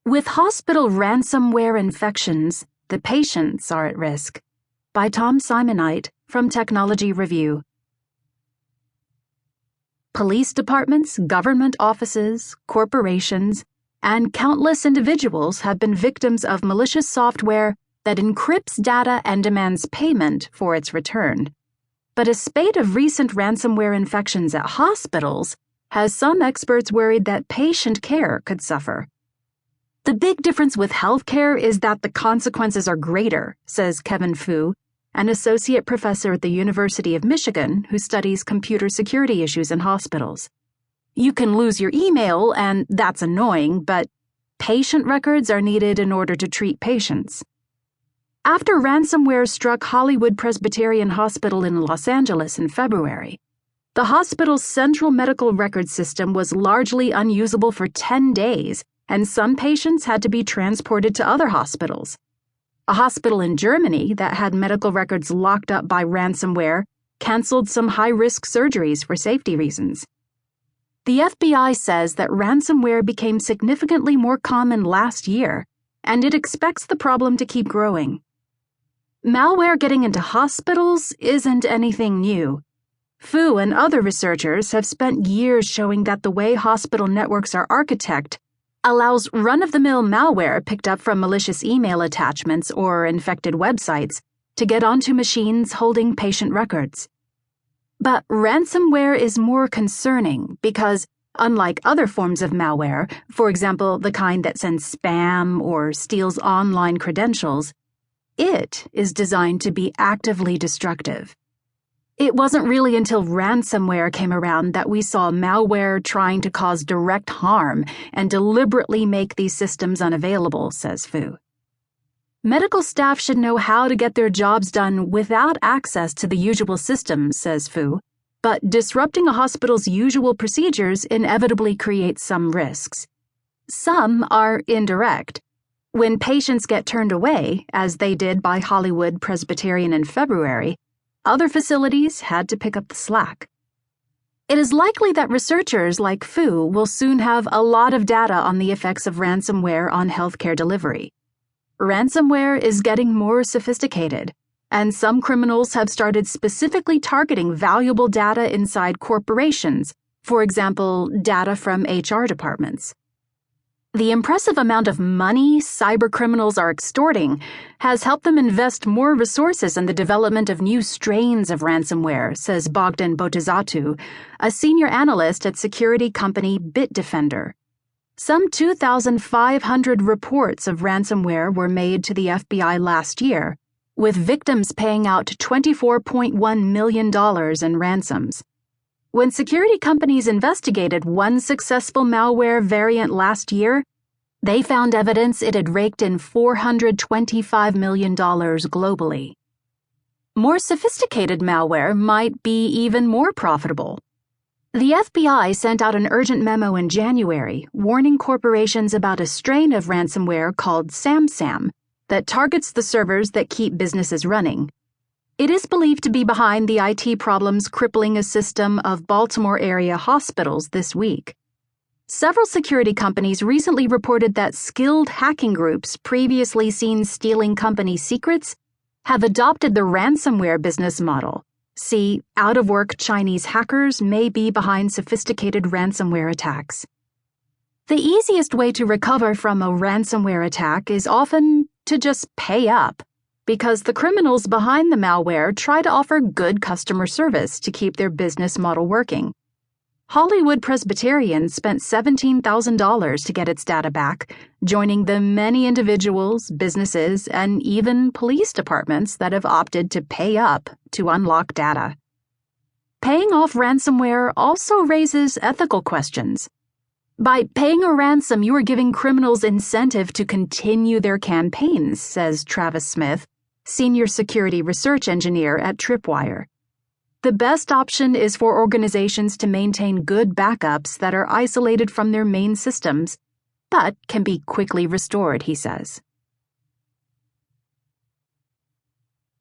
With hospital ransomware infections, the patients are at risk. By Tom Simonite from Technology Review. Police departments, government offices, corporations, and countless individuals have been victims of malicious software that encrypts data and demands payment for its return. But a spate of recent ransomware infections at hospitals has some experts worried that patient care could suffer. The big difference with healthcare is that the consequences are greater, says Kevin Fu, an associate professor at the University of Michigan who studies computer security issues in hospitals. You can lose your email, and that's annoying, but patient records are needed in order to treat patients. After ransomware struck Hollywood Presbyterian Hospital in Los Angeles in February, the hospital's central medical record system was largely unusable for 10 days, and some patients had to be transported to other hospitals. A hospital in Germany that had medical records locked up by ransomware canceled some high-risk surgeries for safety reasons. The FBI says that ransomware became significantly more common last year, and it expects the problem to keep growing. Malware getting into hospitals isn't anything new. Fu and other researchers have spent years showing that the way hospital networks are architected allows run-of-the-mill malware picked up from malicious email attachments or infected websites to get onto machines holding patient records. But ransomware is more concerning because, unlike other forms of malware, for example, the kind that sends spam or steals online credentials, it is designed to be actively destructive. It wasn't really until ransomware came around that we saw malware trying to cause direct harm and deliberately make these systems unavailable, says Fu. Medical staff should know how to get their jobs done without access to the usual systems, says Fu, but disrupting a hospital's usual procedures inevitably creates some risks. Some are indirect. When patients get turned away, as they did by Hollywood Presbyterian in February, other facilities had to pick up the slack. It is likely that researchers like Fu will soon have a lot of data on the effects of ransomware on healthcare delivery. Ransomware is getting more sophisticated, and some criminals have started specifically targeting valuable data inside corporations, for example, data from HR departments. The impressive amount of money cybercriminals are extorting has helped them invest more resources in the development of new strains of ransomware, says Bogdan Botezatu, a senior analyst at security company Bitdefender. Some 2,500 reports of ransomware were made to the FBI last year, with victims paying out $24.1 million in ransoms. When security companies investigated one successful malware variant last year, they found evidence it had raked in $425 million globally. More sophisticated malware might be even more profitable. The FBI sent out an urgent memo in January warning corporations about a strain of ransomware called SamSam that targets the servers that keep businesses running. It is believed to be behind the IT problems crippling a system of Baltimore-area hospitals this week. Several security companies recently reported that skilled hacking groups previously seen stealing company secrets have adopted the ransomware business model. See, out-of-work Chinese hackers may be behind sophisticated ransomware attacks. The easiest way to recover from a ransomware attack is often to just pay up, because the criminals behind the malware try to offer good customer service to keep their business model working. Hollywood Presbyterian spent $17,000 to get its data back, joining the many individuals, businesses, and even police departments that have opted to pay up to unlock data. Paying off ransomware also raises ethical questions. By paying a ransom, you are giving criminals incentive to continue their campaigns, says Travis Smith, senior security research engineer at Tripwire. The best option is for organizations to maintain good backups that are isolated from their main systems, but can be quickly restored, he says.